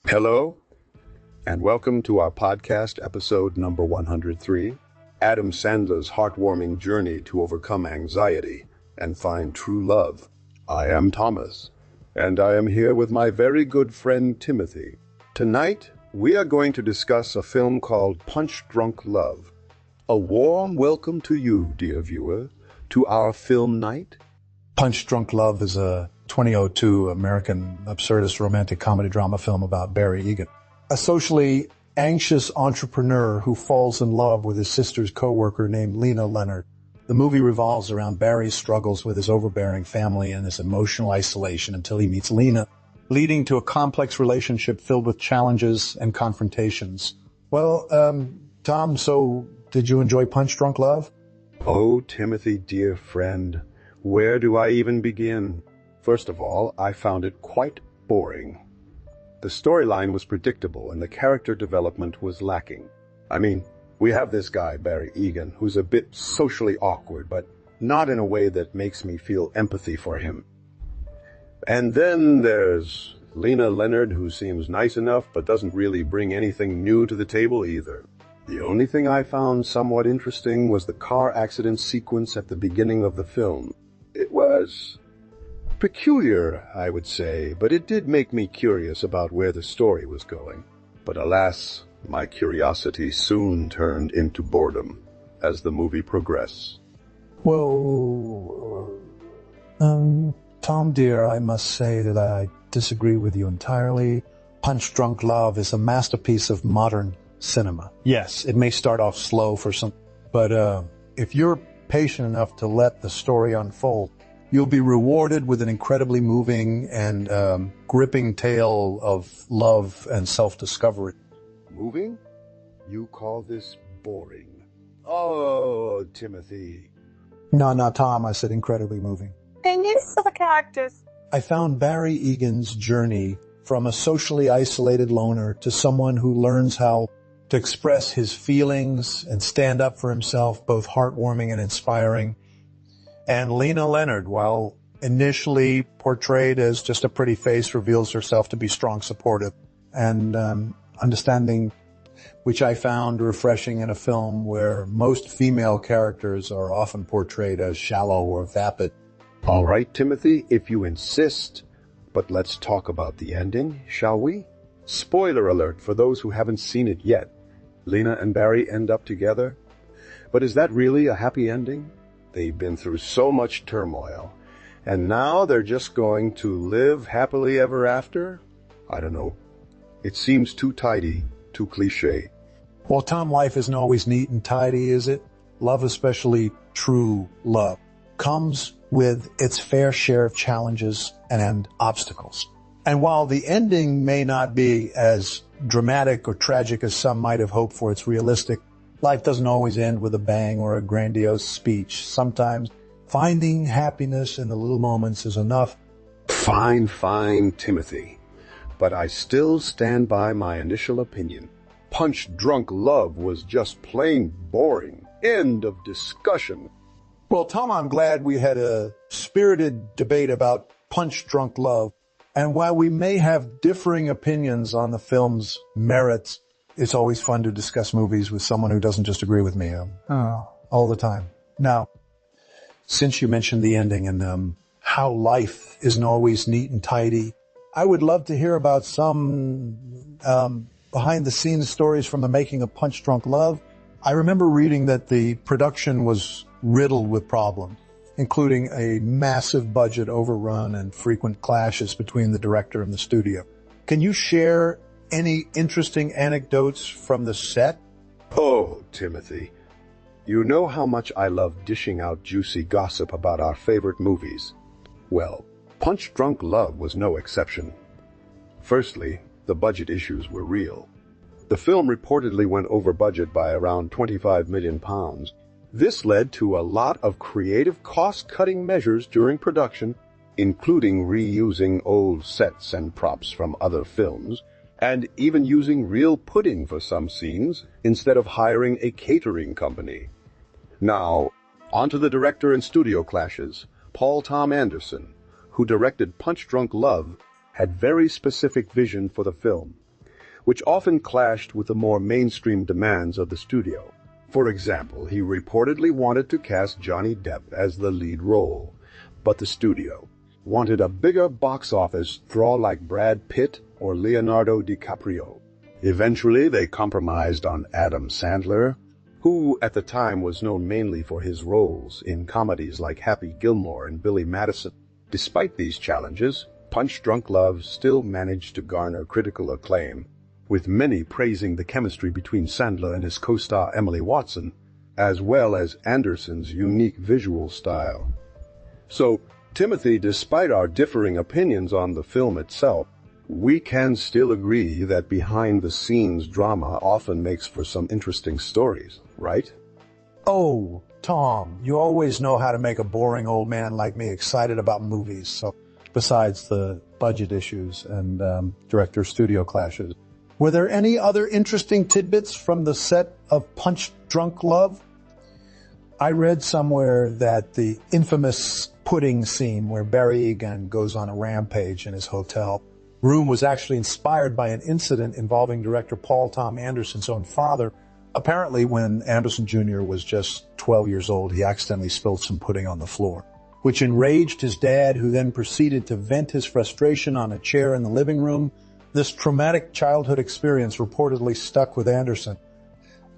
Hello, and welcome to our podcast episode number 103, Adam Sandler's heartwarming journey to overcome anxiety and find true love. I am Thomas, and I am here with my very good friend Timothy. Tonight, we are going to discuss a film called Punch Drunk Love. A warm welcome to you, dear viewer, to our film night. Punch Drunk Love is a 2002 American absurdist romantic comedy drama film about Barry Egan, a socially anxious entrepreneur who falls in love with his sister's coworker named Lena Leonard. The movie revolves around Barry's struggles with his overbearing family and his emotional isolation until he meets Lena, leading to a complex relationship filled with challenges and confrontations. Well, Tom, so did you enjoy Punch Drunk Love? Oh, Timothy, dear friend, where do I even begin? First of all, I found it quite boring. The storyline was predictable and the character development was lacking. I mean, we have this guy, Barry Egan, who's a bit socially awkward, but not in a way that makes me feel empathy for him. And then there's Lena Leonard, who seems nice enough but doesn't really bring anything new to the table either. The only thing I found somewhat interesting was the car accident sequence at the beginning of the film. It was peculiar, I would say, but it did make me curious about where the story was going. But alas, my curiosity soon turned into boredom as the movie progressed. Well, Tom dear, I must say that I disagree with you entirely. Punch Drunk Love is a masterpiece of modern cinema. Yes, it may start off slow for some, but if you're patient enough to let the story unfold, you'll be rewarded with an incredibly moving and gripping tale of love and self-discovery. Moving? You call this boring? Oh, Timothy. No, Tom, I said incredibly moving. And use of the characters. I found Barry Egan's journey from a socially isolated loner to someone who learns how to express his feelings and stand up for himself, both heartwarming and inspiring. And Lena Leonard, while initially portrayed as just a pretty face, reveals herself to be strong, supportive, and understanding, which I found refreshing in a film where most female characters are often portrayed as shallow or vapid. All right, Timothy, if you insist. But let's talk about the ending, shall we? Spoiler alert for those who haven't seen it yet. Lena and Barry end up together. But is that really a happy ending? They've been through so much turmoil, and now they're just going to live happily ever after? I don't know. It seems too tidy, too cliche. Well, Tom, life isn't always neat and tidy, is it? Love, especially true love, comes with its fair share of challenges and obstacles. And while the ending may not be as dramatic or tragic as some might have hoped for, it's realistic. Life doesn't always end with a bang or a grandiose speech. Sometimes finding happiness in the little moments is enough. Fine, Timothy. But I still stand by my initial opinion. Punch Drunk Love was just plain boring. End of discussion. Well, Tom, I'm glad we had a spirited debate about Punch Drunk Love. And while we may have differing opinions on the film's merits, it's always fun to discuss movies with someone who doesn't just agree with me all the time. Now, since you mentioned the ending and how life isn't always neat and tidy, I would love to hear about some behind-the-scenes stories from the making of Punch Drunk Love. I remember reading that the production was riddled with problems, including a massive budget overrun and frequent clashes between the director and the studio. Can you share any interesting anecdotes from the set? Oh, Timothy, you know how much I love dishing out juicy gossip about our favorite movies. Well, Punch Drunk Love was no exception. Firstly, the budget issues were real. The film reportedly went over budget by around £25 million. This led to a lot of creative cost-cutting measures during production, including reusing old sets and props from other films, and even using real pudding for some scenes instead of hiring a catering company. Now, onto the director and studio clashes. Paul Tom Anderson, who directed Punch Drunk Love, had very specific vision for the film. which often clashed with the more mainstream demands of the studio. For example, he reportedly wanted to cast Johnny Depp as the lead role, but the studio wanted a bigger box office draw like Brad Pitt or Leonardo DiCaprio. Eventually, they compromised on Adam Sandler, who at the time was known mainly for his roles in comedies like Happy Gilmore and Billy Madison. Despite these challenges, Punch Drunk Love still managed to garner critical acclaim, with many praising the chemistry between Sandler and his co-star Emily Watson, as well as Anderson's unique visual style. So, Timothy, despite our differing opinions on the film itself, we can still agree that behind-the-scenes drama often makes for some interesting stories, right? Oh, Tom, you always know how to make a boring old man like me excited about movies, so besides the budget issues and director-studio clashes. Were there any other interesting tidbits from the set of Punch Drunk Love? I read somewhere that the infamous pudding scene where Barry Egan goes on a rampage in his hotel room was actually inspired by an incident involving director Paul Tom Anderson's own father. Apparently, when Anderson Jr. was just 12 years old, he accidentally spilled some pudding on the floor, which enraged his dad, who then proceeded to vent his frustration on a chair in the living room. This traumatic childhood experience reportedly stuck with Anderson,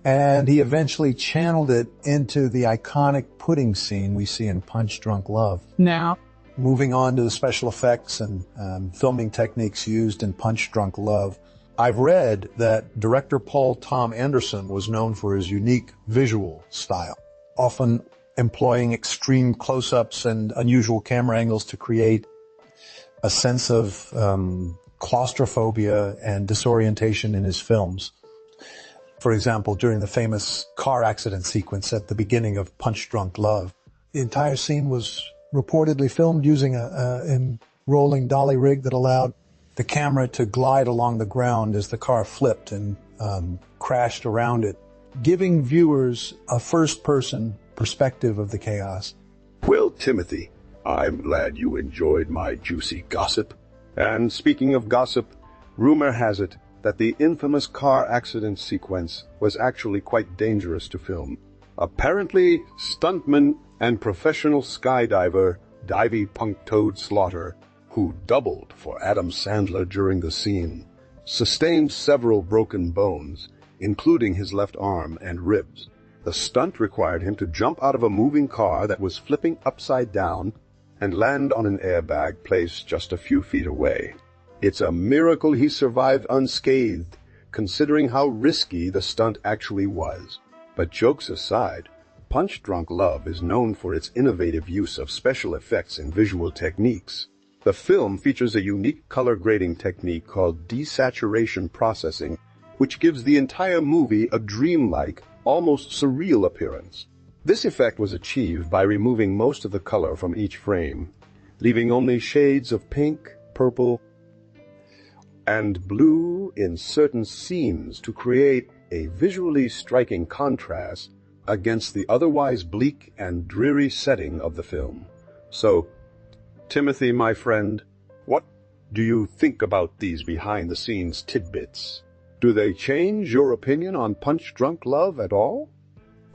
and he eventually channeled it into the iconic pudding scene we see in Punch Drunk Love. Now, moving on to the special effects and filming techniques used in Punch Drunk Love, I've read that director Paul Tom Anderson was known for his unique visual style, often employing extreme close-ups and unusual camera angles to create a sense of claustrophobia and disorientation in his films. For example, during the famous car accident sequence at the beginning of Punch Drunk Love, the entire scene was reportedly filmed using a rolling dolly rig that allowed the camera to glide along the ground as the car flipped and crashed around it, giving viewers a first-person perspective of the chaos. Well, Timothy, I'm glad you enjoyed my juicy gossip. And speaking of gossip, rumor has it that the infamous car accident sequence was actually quite dangerous to film. Apparently, stuntman and professional skydiver Divey Punk-Toad Slaughter, who doubled for Adam Sandler during the scene, sustained several broken bones, including his left arm and ribs. The stunt required him to jump out of a moving car that was flipping upside down and land on an airbag placed just a few feet away. It's a miracle he survived unscathed, considering how risky the stunt actually was. But jokes aside, Punch Drunk Love is known for its innovative use of special effects and visual techniques. The film features a unique color grading technique called desaturation processing, which gives the entire movie a dreamlike, almost surreal appearance. This effect was achieved by removing most of the color from each frame, leaving only shades of pink, purple, and blue in certain scenes to create a visually striking contrast against the otherwise bleak and dreary setting of the film. So, Timothy, my friend, what do you think about these behind-the-scenes tidbits? Do they change your opinion on Punch Drunk Love at all?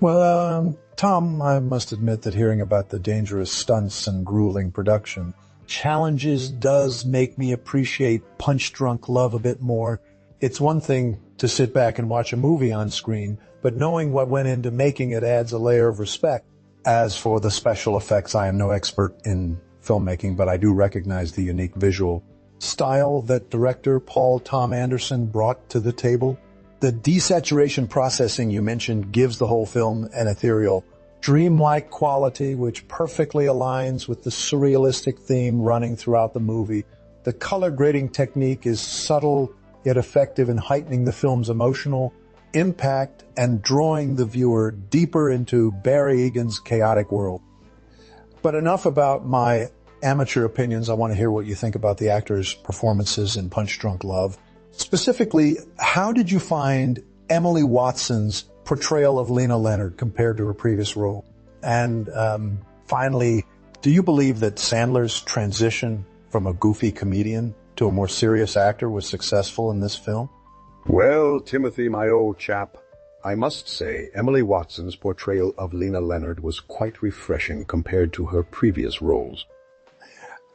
Well, Tom, I must admit that hearing about the dangerous stunts and grueling production challenges does make me appreciate Punch Drunk Love a bit more. It's one thing to sit back and watch a movie on screen, but knowing what went into making it adds a layer of respect. As for the special effects, I am no expert in filmmaking, but I do recognize the unique visual style that director Paul Tom Anderson brought to the table. The desaturation processing you mentioned gives the whole film an ethereal, dreamlike quality which perfectly aligns with the surrealistic theme running throughout the movie. The color grading technique is subtle yet effective in heightening the film's emotional impact and drawing the viewer deeper into Barry Egan's chaotic world. But enough about my amateur opinions. I want to hear what you think about the actors' performances in Punch Drunk Love. Specifically, how did you find Emily Watson's portrayal of Lena Leonard compared to her previous role? And finally, do you believe that Sandler's transition from a goofy comedian to a more serious actor was successful in this film? Well, Timothy, my old chap, I must say Emily Watson's portrayal of Lena Leonard was quite refreshing compared to her previous roles.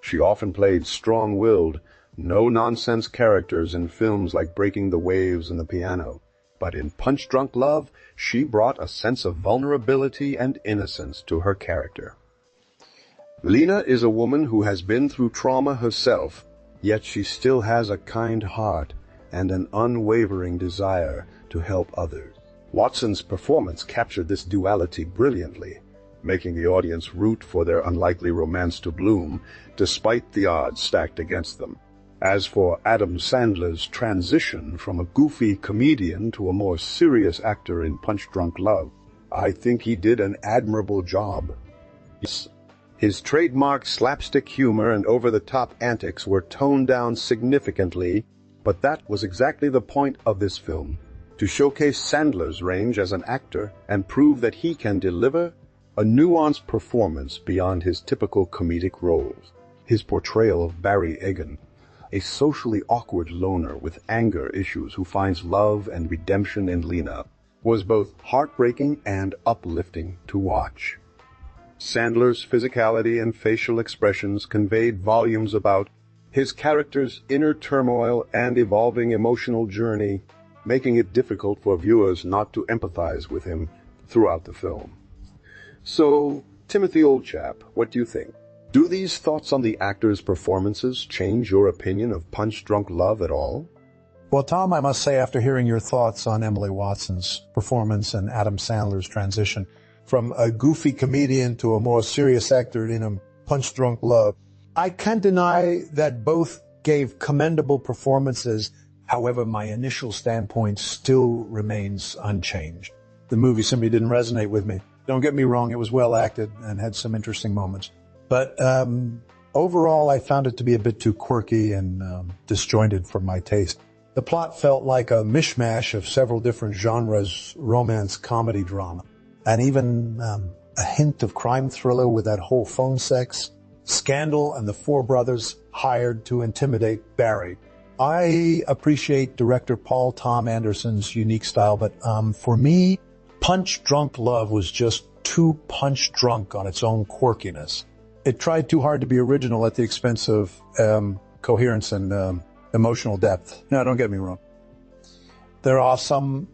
She often played strong-willed, no-nonsense characters in films like Breaking the Waves and The Piano. But in Punch Drunk Love, she brought a sense of vulnerability and innocence to her character. Lena is a woman who has been through trauma herself, yet she still has a kind heart and an unwavering desire to help others. Watson's performance captured this duality brilliantly, making the audience root for their unlikely romance to bloom, despite the odds stacked against them. As for Adam Sandler's transition from a goofy comedian to a more serious actor in Punch Drunk Love, I think he did an admirable job. His trademark slapstick humor and over-the-top antics were toned down significantly, but that was exactly the point of this film, to showcase Sandler's range as an actor and prove that he can deliver a nuanced performance beyond his typical comedic roles. His portrayal of Barry Egan, a socially awkward loner with anger issues who finds love and redemption in Lena, was both heartbreaking and uplifting to watch. Sandler's physicality and facial expressions conveyed volumes about his character's inner turmoil and evolving emotional journey, making it difficult for viewers not to empathize with him throughout the film. So, Timothy, old chap, what do you think? Do these thoughts on the actors' performances change your opinion of Punch Drunk Love at all? Well, Tom, I must say, after hearing your thoughts on Emily Watson's performance and Adam Sandler's transition from a goofy comedian to a more serious actor in a Punch Drunk Love, I can't deny that both gave commendable performances. However, my initial standpoint still remains unchanged. The movie simply didn't resonate with me. Don't get me wrong, it was well acted and had some interesting moments. But overall, I found it to be a bit too quirky and disjointed for my taste. The plot felt like a mishmash of several different genres, romance, comedy, drama, and even a hint of crime thriller with that whole phone sex, scandal, and the four brothers hired to intimidate Barry. I appreciate director Paul Tom Anderson's unique style, but for me, Punch Drunk Love was just too punch drunk on its own quirkiness. It tried too hard to be original at the expense of coherence and emotional depth. Now, don't get me wrong. There are some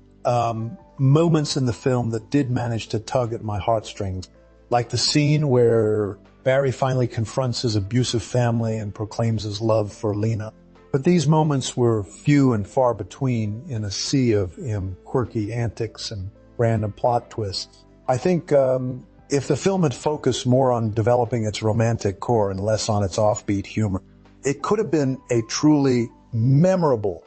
moments in the film that did manage to tug at my heartstrings, like the scene where Barry finally confronts his abusive family and proclaims his love for Lena. But these moments were few and far between in a sea of quirky antics and random plot twists. I think if the film had focused more on developing its romantic core and less on its offbeat humor, it could have been a truly memorable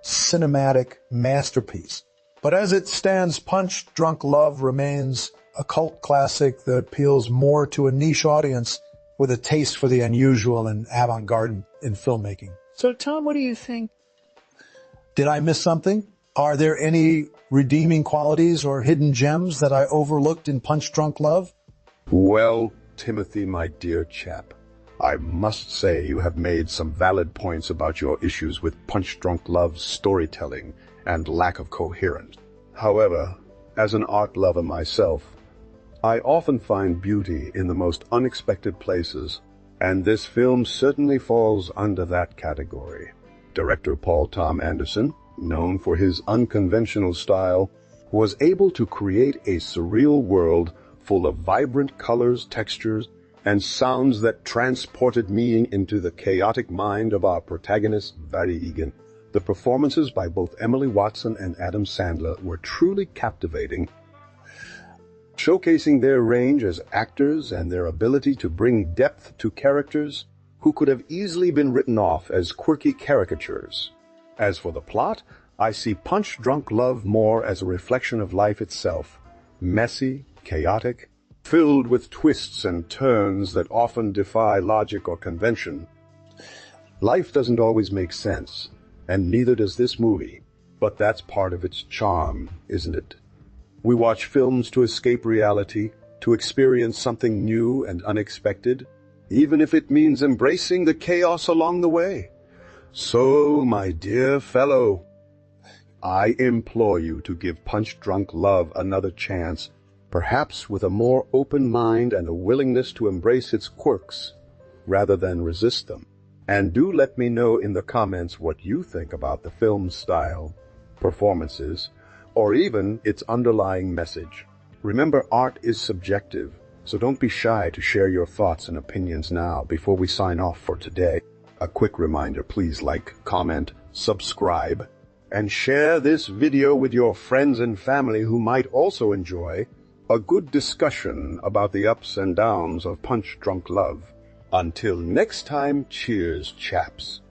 cinematic masterpiece. But as it stands, Punch Drunk Love remains a cult classic that appeals more to a niche audience with a taste for the unusual and avant-garde in filmmaking. So, Tom, what do you think? Did I miss something? Are there any redeeming qualities or hidden gems that I overlooked in Punch Drunk Love? Well, Timothy, my dear chap, I must say you have made some valid points about your issues with Punch Drunk Love's storytelling and lack of coherence. However, as an art lover myself, I often find beauty in the most unexpected places, and this film certainly falls under that category. Director Paul Tom Anderson, known for his unconventional style, was able to create a surreal world full of vibrant colors, textures, and sounds that transported me into the chaotic mind of our protagonist, Barry Egan. The performances by both Emily Watson and Adam Sandler were truly captivating, showcasing their range as actors and their ability to bring depth to characters who could have easily been written off as quirky caricatures. As for the plot, I see Punch Drunk Love more as a reflection of life itself, messy, chaotic, filled with twists and turns that often defy logic or convention. Life doesn't always make sense, and neither does this movie, but that's part of its charm, isn't it? We watch films to escape reality, to experience something new and unexpected, even if it means embracing the chaos along the way. So, my dear fellow, I implore you to give punch-drunk love another chance, perhaps with a more open mind and a willingness to embrace its quirks rather than resist them. And do let me know in the comments what you think about the film's style, performances, or even its underlying message. Remember, art is subjective, so don't be shy to share your thoughts and opinions now before we sign off for today. A quick reminder, please like, comment, subscribe, and share this video with your friends and family who might also enjoy a good discussion about the ups and downs of punch-drunk love. Until next time, cheers, chaps.